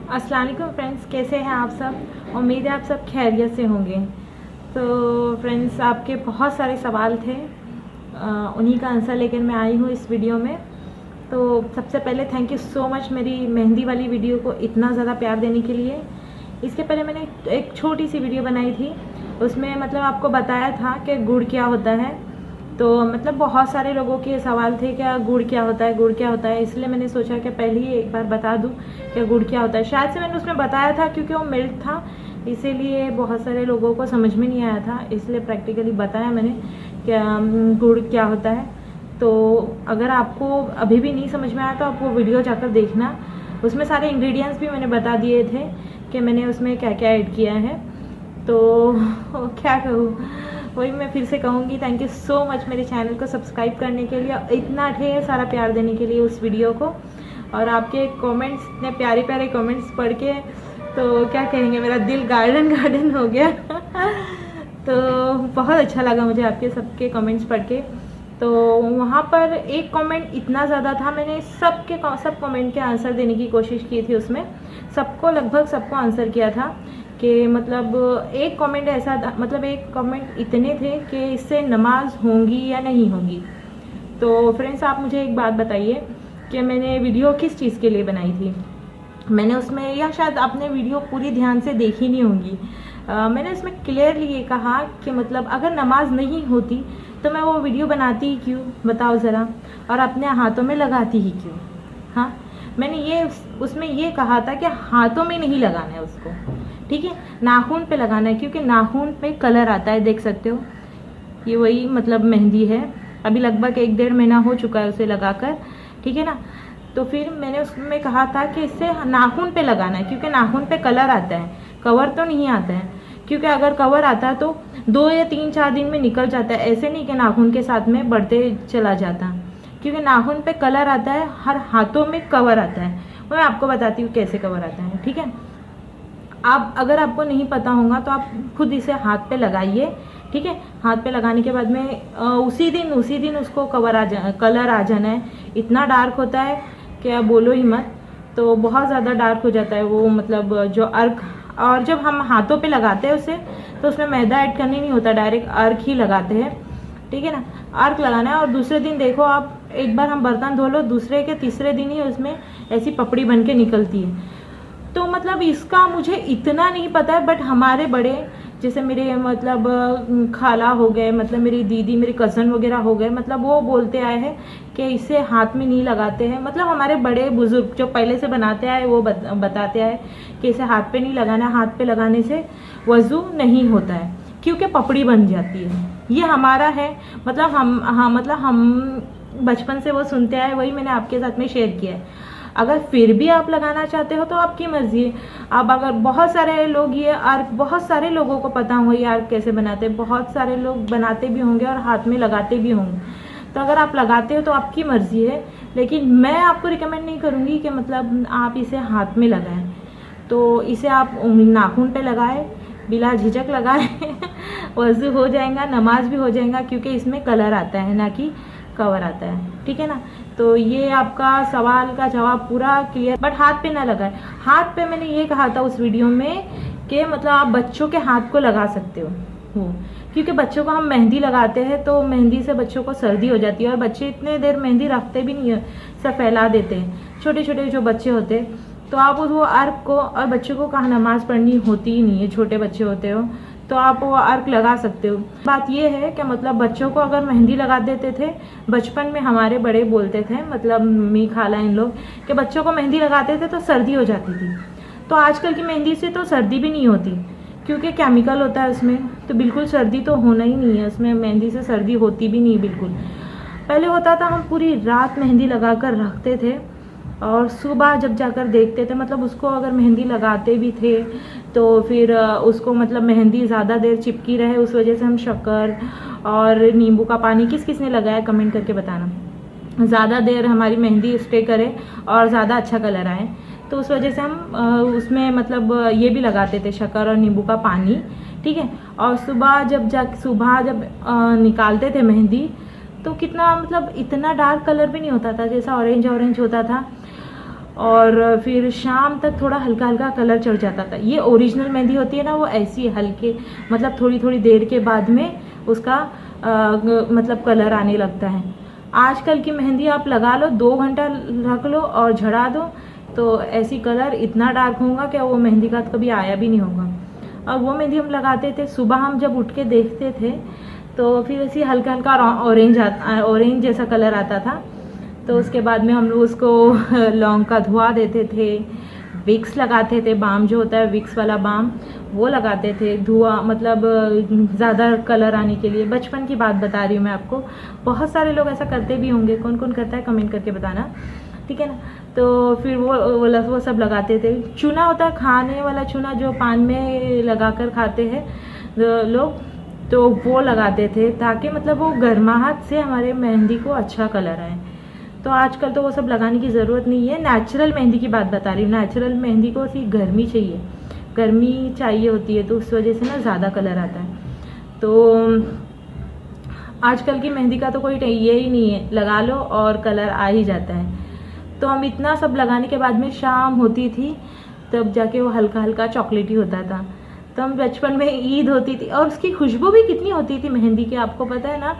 अस्सलाम वालेकुम फ्रेंड्स, कैसे हैं आप सब। उम्मीद है आप सब खैरियत से होंगे। तो फ्रेंड्स, आपके बहुत सारे सवाल थे, उन्हीं का आंसर लेकर मैं आई हूँ इस वीडियो में। तो सबसे पहले थैंक यू सो मच मेरी मेहंदी वाली वीडियो को इतना ज़्यादा प्यार देने के लिए। इसके पहले मैंने एक छोटी सी वीडियो बनाई थी, उसमें मतलब आपको बताया था कि गुड़ क्या होता है। तो मतलब बहुत सारे लोगों के सवाल थे क्या गुड़ क्या होता है, गुड़ क्या होता है, इसलिए मैंने सोचा कि पहले ही एक बार बता दूं कि गुड़ क्या होता है। शायद से मैंने उसमें बताया था क्योंकि वो मिल्क था, इसीलिए बहुत सारे लोगों को समझ में नहीं आया था, इसलिए प्रैक्टिकली बताया मैंने कि गुड़ क्या होता है। तो अगर आपको अभी भी नहीं समझ में आया तो आप वो वीडियो जाकर देखना, उसमें सारे इंग्रेडिएंट्स भी मैंने बता दिए थे कि मैंने उसमें क्या क्या ऐड किया है। तो क्या कहूँ, वही मैं फिर से कहूँगी, थैंक यू सो मच मेरे चैनल को सब्सक्राइब करने के लिए, इतना ढेर सारा प्यार देने के लिए उस वीडियो को। और आपके कमेंट्स, इतने प्यारे प्यारे कमेंट्स पढ़ के तो क्या कहेंगे, मेरा दिल गार्डन गार्डन हो गया। तो बहुत अच्छा लगा मुझे आपके सबके कमेंट्स पढ़ के। तो वहाँ पर एक कमेंट इतना ज़्यादा था, मैंने सब कमेंट के आंसर देने की कोशिश की थी, उसमें सबको लगभग सबको आंसर किया था कि मतलब एक कमेंट ऐसा था, मतलब एक कमेंट इतने थे कि इससे नमाज होंगी या नहीं होंगी। तो फ्रेंड्स, आप मुझे एक बात बताइए कि मैंने वीडियो किस चीज़ के लिए बनाई थी। मैंने उसमें, या शायद आपने वीडियो पूरी ध्यान से देखी नहीं होगी, मैंने उसमें क्लियरली ये कहा कि मतलब अगर नमाज नहीं होती तो मैं वो वीडियो बनाती ही क्यों, बताओ ज़रा, और अपने हाथों में लगाती ही क्यों। हाँ, मैंने ये उसमें ये कहा था कि हाथों में नहीं लगाना है उसको, ठीक है, नाखून पे लगाना है, क्योंकि नाखून पे कलर आता है, देख सकते हो। ये वही मतलब मेहंदी है, अभी लगभग 1-1.5 महीना हो चुका है उसे लगाकर, ठीक है ना। तो फिर मैंने उसमें कहा था कि इससे नाखून पे लगाना है, क्योंकि नाखून पे कलर आता है, कवर तो नहीं आता है। क्योंकि अगर कवर आता है तो 2 या 3-4 दिन में निकल जाता है, ऐसे नहीं कि नाखून के साथ में बढ़ते चला जाता, क्योंकि नाखून पे कलर आता है, हर हाथों में कवर आता है। मैं आपको बताती हूँ कैसे कवर आता है, ठीक है। आप अगर आपको नहीं पता होगा तो आप खुद इसे हाथ पे लगाइए, ठीक है। हाथ पे लगाने के बाद में उसी दिन उसको कलर आ जाना है। इतना डार्क होता है कि आप बोलो ही मत, तो बहुत ज़्यादा डार्क हो जाता है वो, मतलब जो अर्क। और जब हम हाथों पे लगाते हैं उसे, तो उसमें मैदा ऐड करनी नहीं होता, डायरेक्ट अर्क ही लगाते हैं, ठीक है ना। अर्क लगाना है और दूसरे दिन देखो आप, एक बार हम बर्तन धो लो, दूसरे के तीसरे दिन ही उसमें ऐसी पपड़ी बन के निकलती है। तो मतलब इसका मुझे इतना नहीं पता है, बट हमारे बड़े, जैसे मेरे मतलब खाला हो गए, मतलब मेरी दीदी, मेरे कज़न वगैरह हो गए, मतलब वो बोलते आए हैं कि इसे हाथ में नहीं लगाते हैं। मतलब हमारे बड़े बुजुर्ग जो पहले से बनाते आए वो बताते आए कि इसे हाथ पे नहीं लगाना, हाथ पे लगाने से वज़ू नहीं होता है, क्योंकि पपड़ी बन जाती है। ये हमारा है, मतलब हम बचपन से वो सुनते आए, वही मैंने आपके साथ में शेयर किया है। अगर फिर भी आप लगाना चाहते हो तो आपकी मर्जी है। अब अगर बहुत सारे लोग ये आर्क, बहुत सारे लोगों को पता होगा ये आर्क कैसे बनाते हैं, बहुत सारे लोग बनाते भी होंगे और हाथ में लगाते भी होंगे। तो अगर आप लगाते हो तो आपकी मर्जी है, लेकिन मैं आपको रिकमेंड नहीं करूँगी कि मतलब आप इसे हाथ में लगाएं। तो इसे आप नाखून पे लगाएं, बिला झिझक लगाएं। वज़ू हो जाएगा, नमाज भी हो जाएगा, क्योंकि इसमें कलर आता है ना कि कवर आता है, ठीक है ना। तो ये आपका सवाल का जवाब पूरा क्लियर। बट हाथ पे ना लगाए। हाथ पे मैंने ये कहा था उस वीडियो में कि मतलब आप बच्चों के हाथ को लगा सकते हो, क्योंकि बच्चों को हम मेहंदी लगाते हैं तो मेहंदी से बच्चों को सर्दी हो जाती है, और बच्चे इतने देर मेहंदी रखते भी नहीं है, सब फैला देते हैं, छोटे छोटे जो बच्चे होते हैं। तो आप वो अर्क को, और बच्चों को कहाँ नमाज पढ़नी होती ही नहीं है, छोटे बच्चे होते हो, तो आप वो अर्क लगा सकते हो। बात ये है कि मतलब बच्चों को अगर मेहंदी लगा देते थे, बचपन में हमारे बड़े बोलते थे, मतलब मम्मी खाला इन लोग, कि बच्चों को मेहंदी लगाते थे तो सर्दी हो जाती थी। तो आजकल की मेहंदी से तो सर्दी भी नहीं होती, क्योंकि केमिकल होता है उसमें, तो बिल्कुल सर्दी तो होना ही नहीं है उसमें, मेहंदी से सर्दी होती भी नहीं बिल्कुल। पहले होता था हम पूरी रात मेहंदी लगा कर रखते थे, और सुबह जब जाकर देखते थे, मतलब उसको अगर मेहंदी लगाते भी थे तो फिर उसको मतलब मेहंदी ज़्यादा देर चिपकी रहे, उस वजह से हम शक्कर और नींबू का पानी, किस किस ने लगाया कमेंट करके बताना, ज़्यादा देर हमारी मेहंदी स्टे करे और ज़्यादा अच्छा कलर आए, तो उस वजह से हम उसमें मतलब ये भी लगाते थे, शक्कर और नींबू का पानी, ठीक है। और सुबह जब निकालते थे मेहंदी, तो कितना मतलब इतना डार्क कलर भी नहीं होता था, जैसा ऑरेंज होता था, और फिर शाम तक थोड़ा हल्का हल्का कलर चढ़ जाता था। ये ओरिजिनल मेहंदी होती है ना, वो ऐसी हल्के मतलब थोड़ी थोड़ी देर के बाद में उसका मतलब कलर आने लगता है। आजकल की मेहंदी आप लगा लो, 2 घंटा रख लो और झड़ा दो तो ऐसी कलर इतना डार्क होगा कि वो मेहंदी का कभी आया भी नहीं होगा। और वो मेहंदी हम लगाते थे, सुबह हम जब उठ के देखते थे तो फिर ऐसी हल्का हल्का ऑरेंज जैसा कलर आता था। तो उसके बाद में हम लोग उसको लौंग का धुआं देते थे, विक्स लगाते थे, बाम जो होता है विक्स वाला बाम वो लगाते थे, धुआं मतलब ज़्यादा कलर आने के लिए। बचपन की बात बता रही हूँ मैं आपको, बहुत सारे लोग ऐसा करते भी होंगे, कौन कौन करता है कमेंट करके बताना, ठीक है ना। तो फिर वो सब लगाते थे। चूना होता है खाने वाला चूना जो पान में लगा कर खाते हैं लोग, तो वो लगाते थे ताकि मतलब वो गर्माहट से हमारे मेहंदी को अच्छा कलर आए। तो आजकल तो वो सब लगाने की ज़रूरत नहीं है। नेचुरल मेहंदी की बात बता रही हूँ। नेचुरल मेहंदी को सिर्फ गर्मी चाहिए होती है, तो उस वजह से ना ज़्यादा कलर आता है। तो आजकल की मेहंदी का तो कोई ये ही नहीं है, लगा लो और कलर आ ही जाता है। तो हम इतना सब लगाने के बाद में शाम होती थी तब जाके वो हल्का हल्का चॉकलेटी होता था। तो हम बचपन में ईद होती थी और उसकी खुशबू भी कितनी होती थी मेहंदी की, आपको पता है ना।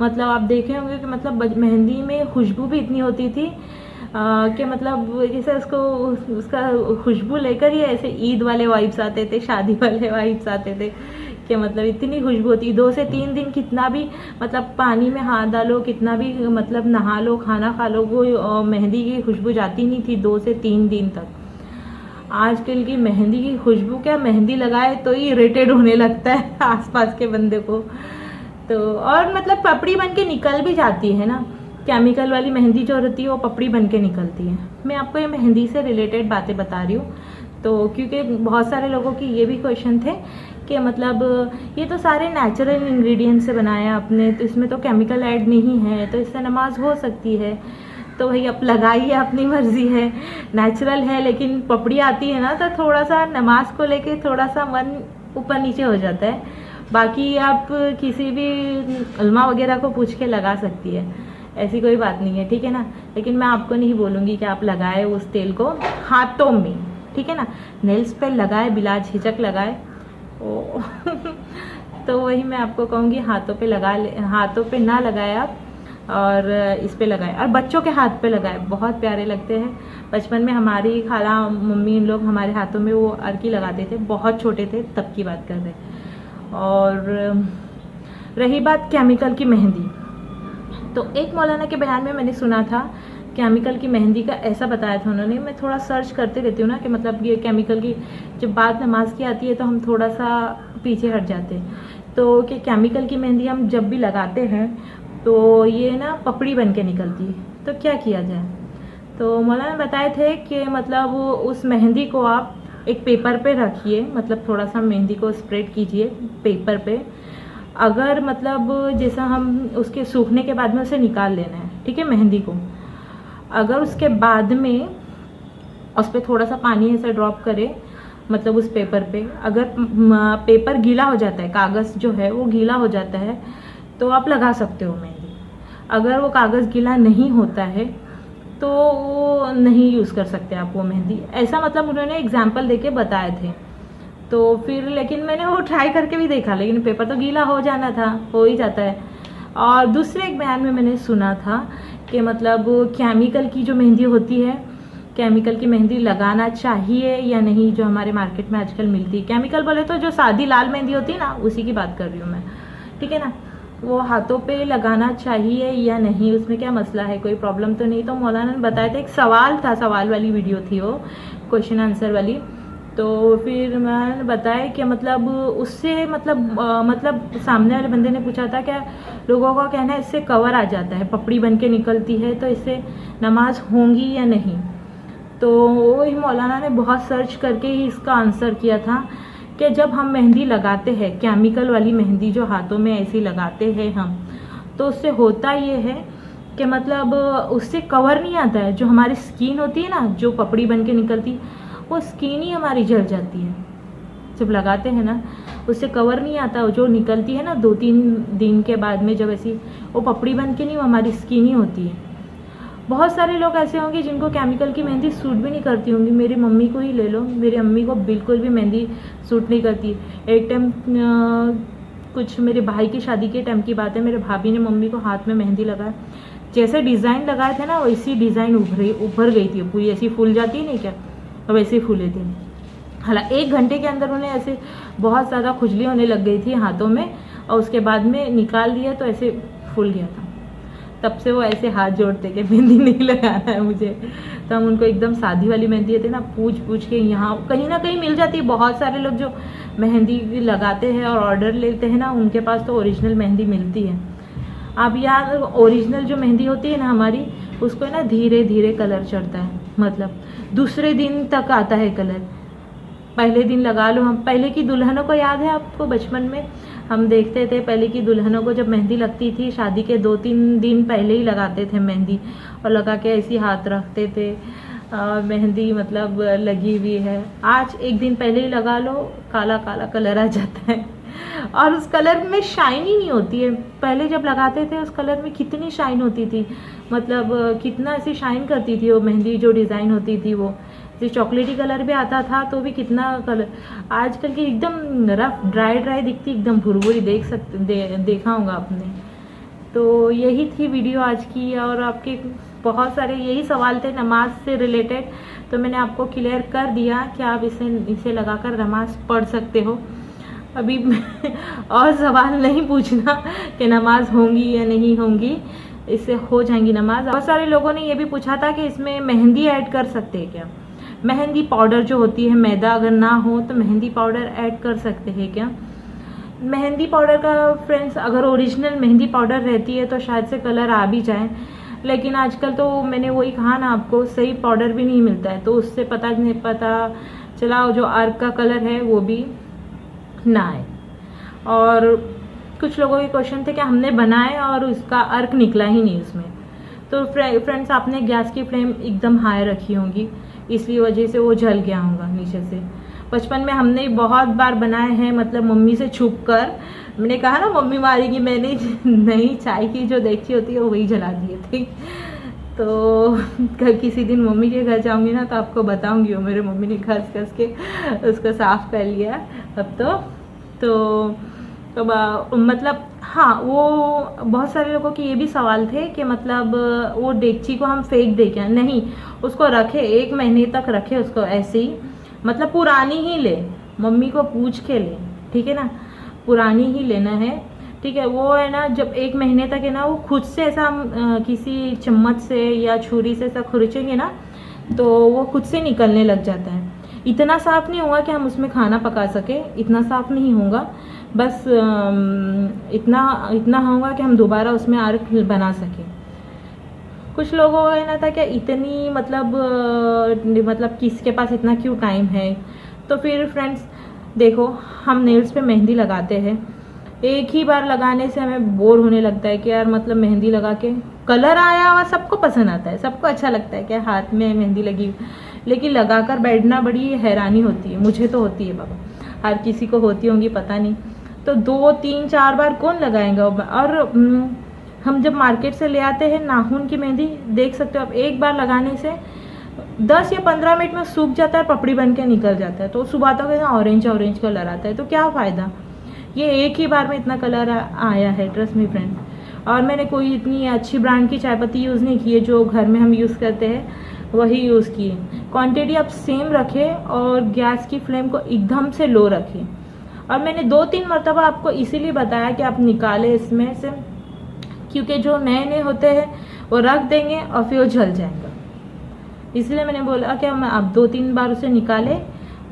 मतलब आप देखे होंगे कि मतलब मेहंदी में खुशबू भी इतनी होती थी कि मतलब जैसे उसका खुशबू लेकर ही ऐसे ईद वाले वाइब्स आते थे, शादी वाले वाइब्स आते थे कि मतलब इतनी खुशबू होती। 2 से 3 दिन कितना भी मतलब पानी में हाथ डालो, कितना भी मतलब नहा लो, खाना खा लो, वो मेहंदी की खुशबू जाती नहीं थी 2 से 3 दिन तक। आजकल की मेहंदी की खुशबू, क्या मेहंदी लगाए तो ही इरिटेट होने लगता है आसपास के बंदे को। तो और मतलब पपड़ी बन के निकल भी जाती है ना, केमिकल वाली मेहंदी जो होती है वो पपड़ी बन के निकलती है। मैं आपको ये मेहंदी से रिलेटेड बातें बता रही हूँ। तो क्योंकि बहुत सारे लोगों की ये भी क्वेश्चन थे कि मतलब ये तो सारे नेचुरल इंग्रेडिएंट से बनाया आपने, तो इसमें तो केमिकल ऐड नहीं है, तो इससे नमाज हो सकती है। तो भाई आप लगाइए, अपनी मर्जी है, नेचुरल है। लेकिन पपड़ी आती है ना तो थोड़ा सा नमाज को लेके थोड़ा सा मन ऊपर नीचे हो जाता है। बाकी आप किसी भी उलमा वगैरह को पूछ के लगा सकती है, ऐसी कोई बात नहीं है, ठीक है ना। लेकिन मैं आपको नहीं बोलूँगी कि आप लगाए उस तेल को हाथों में, ठीक है ना। नेल्स पे लगाए, बिला झिझक लगाए ओ तो वही मैं आपको कहूँगी, हाथों पे ना लगाए आप, और इस पे लगाए, और बच्चों के हाथ पे लगाए, बहुत प्यारे लगते हैं। बचपन में हमारी खाला मम्मी इन लोग हमारे हाथों में वो अर्की लगाते थे, बहुत छोटे थे तब की बात कर रहे। और रही बात केमिकल की मेहंदी, तो एक मौलाना के बयान में मैंने सुना था केमिकल की मेहंदी का, ऐसा बताया था उन्होंने। मैं थोड़ा सर्च करते रहती हूँ ना कि मतलब ये केमिकल की जब बात नमाज की आती है तो हम थोड़ा सा पीछे हट जाते हैं। तो कि केमिकल की मेहंदी हम जब भी लगाते हैं तो ये ना पपड़ी बन के निकलती है, तो क्या किया जाए। तो मौलाना बताए थे कि मतलब उस मेहंदी को आप एक पेपर पे रखिए, मतलब थोड़ा सा मेहंदी को स्प्रेड कीजिए पेपर पे। अगर मतलब जैसा हम उसके सूखने के बाद में उसे निकाल लेना है, ठीक है, मेहंदी को। अगर उसके बाद में उस पर थोड़ा सा पानी ऐसे ड्रॉप करे, मतलब उस पेपर पे, अगर पेपर गीला हो जाता है, कागज़ जो है वो गीला हो जाता है, तो आप लगा सकते हो मेहंदी। अगर वो कागज़ गीला नहीं होता है तो वो नहीं यूज़ कर सकते आप वो मेहंदी, ऐसा मतलब उन्होंने एग्जाम्पल देके बताए थे। तो फिर लेकिन मैंने वो ट्राई करके भी देखा, लेकिन पेपर तो गीला हो जाना था, हो ही जाता है। और दूसरे एक बयान में मैंने सुना था कि मतलब केमिकल की जो मेहंदी होती है, केमिकल की मेहंदी लगाना चाहिए या नहीं, जो हमारे मार्केट में आजकल मिलती है। केमिकल बोले तो जो सादी लाल मेहंदी होती है ना, उसी की बात कर रही हूँ मैं, ठीक है ना। वो हाथों पे लगाना चाहिए या नहीं, उसमें क्या मसला है, कोई प्रॉब्लम तो नहीं। तो मौलाना ने बताया था, एक सवाल था, सवाल वाली वीडियो थी वो, क्वेश्चन आंसर वाली। तो फिर मैंने बताया कि मतलब उससे मतलब सामने वाले बंदे ने पूछा था क्या लोगों का कहना है इससे कवर आ जाता है, पपड़ी बन के निकलती है, तो इससे नमाज होंगी या नहीं। तो वही मौलाना ने बहुत सर्च करके ही इसका आंसर किया था कि जब हम मेहंदी लगाते हैं, केमिकल वाली मेहंदी जो हाथों में ऐसी लगाते हैं हम, तो उससे होता ये है कि मतलब उससे कवर नहीं आता है। जो हमारी स्किन होती है ना, जो पपड़ी बन के निकलती, वो स्किन ही हमारी जल जाती है जब लगाते हैं ना, उससे कवर नहीं आता। जो निकलती है ना 2-3 दिन के बाद में, जब ऐसी वो पपड़ी बन के नहीं, वो हमारी स्किन ही होती है। बहुत सारे लोग ऐसे होंगे जिनको केमिकल की मेहंदी सूट भी नहीं करती होंगी। मेरी मम्मी को ही ले लो, मेरी अम्मी को बिल्कुल भी मेहंदी सूट नहीं करती। एक टाइम कुछ मेरे भाई की शादी के टाइम की बात है, मेरे भाभी ने मम्मी को हाथ में मेहंदी लगाया, जैसे डिज़ाइन लगाए थे ना वैसी डिज़ाइन उभर गई थी पूरी, ऐसी फूल जाती है नहीं क्या, वैसे ही फूले थे। हालांकि 1 घंटे के अंदर उन्हें ऐसे बहुत ज़्यादा खुजली होने लग गई थी हाथों में, और उसके बाद में निकाल दिया तो ऐसे फूल गया था। तब से वो ऐसे हाथ जोड़ते कि मेहंदी नहीं लगाना है मुझे। तो हम उनको एकदम सादी वाली मेहंदी देते ना, पूछ के यहाँ कहीं ना कहीं मिल जाती है। बहुत सारे लोग जो मेहंदी लगाते हैं और ऑर्डर लेते हैं ना, उनके पास तो ओरिजिनल मेहंदी मिलती है। अब यार ओरिजिनल जो मेहंदी होती है ना हमारी, उसको ना धीरे धीरे कलर चढ़ता है, मतलब दूसरे दिन तक आता है कलर। पहले दिन लगा लो, हम पहले की दुल्हनों को याद है आपको, बचपन में हम देखते थे पहले की दुल्हनों को जब मेहंदी लगती थी शादी के 2-3 दिन पहले ही लगाते थे मेहंदी, और लगा के ऐसी हाथ रखते थे मेहंदी मतलब लगी हुई है। आज 1 दिन पहले ही लगा लो, काला काला कलर आ जाता है, और उस कलर में शाइन ही नहीं होती है। पहले जब लगाते थे उस कलर में कितनी शाइन होती थी, मतलब कितना ऐसी शाइन करती थी वो मेहंदी, जो डिज़ाइन होती थी वो चॉकलेटी कलर भी आता था तो भी कितना कलर। आजकल की एकदम रफ ड्राई दिखती, एकदम भुरभुरी, देखा होगा आपने। तो यही थी वीडियो आज की, और आपके बहुत सारे यही सवाल थे नमाज से रिलेटेड, तो मैंने आपको क्लियर कर दिया कि आप इसे लगाकर नमाज पढ़ सकते हो। अभी और सवाल नहीं पूछना कि नमाज होंगी या नहीं होंगी, इससे हो जाएंगी नमाज। बहुत सारे लोगों ने ये भी पूछा था कि इसमें मेहंदी ऐड कर सकते हैं क्या, मेहंदी पाउडर जो होती है, मैदा अगर ना हो तो मेहंदी पाउडर ऐड कर सकते हैं क्या। मेहंदी पाउडर का फ्रेंड्स, अगर ओरिजिनल मेहंदी पाउडर रहती है तो शायद से कलर आ भी जाए, लेकिन आजकल तो मैंने वही कहा ना आपको, सही पाउडर भी नहीं मिलता है, तो उससे पता चला जो अर्क का कलर है वो भी ना आए। और कुछ लोगों के क्वेश्चन थे कि हमने बनाए और उसका अर्क निकला ही नहीं उसमें। तो फ्रेंड्स, आपने गैस की फ्लेम एकदम हाई रखी होंगी, इसलिए वजह से वो जल गया होगा नीचे से। बचपन में हमने बहुत बार बनाए हैं, मतलब मम्मी से छुप कर। मैंने कहा ना मम्मी मारेगी, मैंने नहीं, चाय की जो देगची होती है वही जला दिए थे। तो किसी दिन मम्मी के घर जाऊंगी ना तो आपको बताऊंगी, वो मेरे मम्मी ने घस के उसको साफ कर लिया अब तो मतलब हाँ, वो बहुत सारे लोगों के ये भी सवाल थे कि मतलब वो डेगची को हम फेंक दे क्या, नहीं, उसको रखे 1 महीने तक रखे उसको ऐसे ही, मतलब पुरानी ही ले, मम्मी को पूछ के ले, ठीक है ना, पुरानी ही लेना है, ठीक है। वो है ना, जब 1 महीने तक है ना, वो खुद से ऐसा हम किसी चम्मच से या छुरी से ऐसा खुरचेंगे ना तो वो खुद से निकलने लग जाता है। इतना साफ नहीं होगा कि हम उसमें खाना पका सके, इतना साफ नहीं होगा, बस इतना होगा कि हम दोबारा उसमें अर्क बना सकें। कुछ लोगों को कहना था कि इतनी मतलब किसके पास इतना क्यों टाइम है। तो फिर फ्रेंड्स देखो, हम नेल्स पे मेहंदी लगाते हैं, एक ही बार लगाने से हमें बोर होने लगता है कि यार मतलब मेहंदी लगा के कलर आया हुआ सबको पसंद आता है, सबको अच्छा लगता है कि हाथ में मेहंदी लगी, लेकिन लगाकर बैठना बड़ी हैरानी होती है। मुझे तो होती है बाबा, हर किसी को होती होंगी पता नहीं। तो 2, 3, 4 बार कौन लगाएगा। और हम जब मार्केट से ले आते हैं नाखून की मेहंदी, देख सकते हो आप, एक बार लगाने से 10 या 15 मिनट में सूख जाता है, पपड़ी बन के निकल जाता है। तो सुबह तक ना ऑरेंज कलर आता है, तो क्या फ़ायदा। ये एक ही बार में इतना कलर आया है, ट्रस्ट मी फ्रेंड्स। और मैंने कोई इतनी अच्छी ब्रांड की चाय पत्ती यूज़ नहीं की है, जो घर में हम यूज़ करते हैं वही यूज़ किए। क्वांटिटी आप सेम रखें और गैस की फ्लेम को एकदम से लो रखें। और मैंने 2-3 मरतबा आपको इसीलिए बताया कि आप निकालें इसमें से, क्योंकि जो नए होते हैं वो रख देंगे और फिर वो जल जाएगा। इसलिए मैंने बोला कि हम आप 2-3 बार उसे निकालें,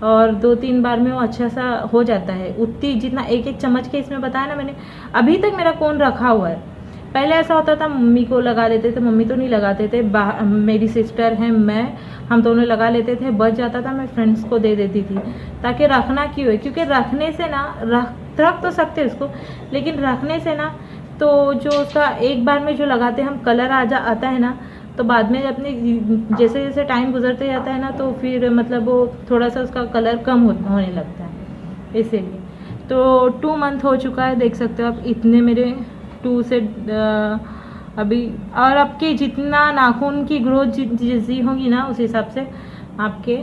और 2-3 बार में वो अच्छा सा हो जाता है। उतनी जितना 1-1 चम्मच के इसमें बताया ना मैंने, अभी तक मेरा कोन रखा हुआ है। पहले ऐसा होता था मम्मी को लगा देते थे, मम्मी तो नहीं लगाते थे, मेरी सिस्टर है, हम दोनों लगा लेते थे, बच जाता था मैं फ्रेंड्स को दे देती थी, ताकि रखना क्यों है, क्योंकि रखने से ना रख तो सकते उसको, लेकिन रखने से ना तो जो उसका एक बार में जो लगाते हम कलर आता है ना, तो बाद में अपने जैसे जैसे टाइम गुजरते जाता है ना, तो फिर मतलब वो थोड़ा सा उसका कलर कम होने लगता है। इसीलिए तो 2 मंथ हो चुका है, देख सकते हो आप, इतने मेरे 2 से अभी। और आपके जितना नाखून की ग्रोथ जैसी होगी ना, उस हिसाब से आपके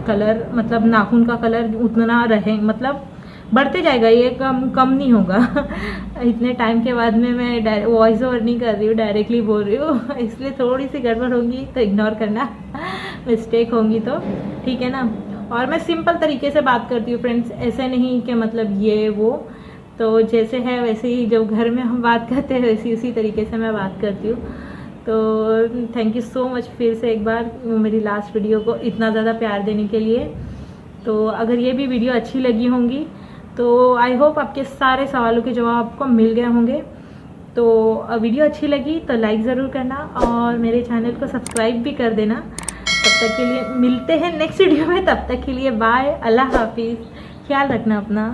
कलर, मतलब नाखून का कलर उतना रहे, मतलब बढ़ते जाएगा, ये कम नहीं होगा। इतने टाइम के बाद में मैं वॉइस ओवर नहीं कर रही हूँ, डायरेक्टली बोल रही हूँ, इसलिए थोड़ी सी गड़बड़ होगी तो इग्नोर करना, मिस्टेक होंगी तो, ठीक है ना। और मैं सिंपल तरीके से बात करती हूँ फ्रेंड्स, ऐसे नहीं कि मतलब ये वो, तो जैसे है वैसे ही, जब घर में हम बात करते हैं वैसे उसी तरीके से मैं बात करती हूँ। तो थैंक यू सो मच फिर से एक बार मेरी लास्ट वीडियो को इतना ज़्यादा प्यार देने के लिए। तो अगर ये भी वीडियो अच्छी लगी होंगी तो आई होप आपके सारे सवालों के जवाब आपको मिल गए होंगे। तो वीडियो अच्छी लगी तो लाइक ज़रूर करना और मेरे चैनल को सब्सक्राइब भी कर देना। तब तक के लिए मिलते हैं नेक्स्ट वीडियो में, तब तक के लिए बाय, अल्लाह हाफिज़, ख्याल रखना अपना।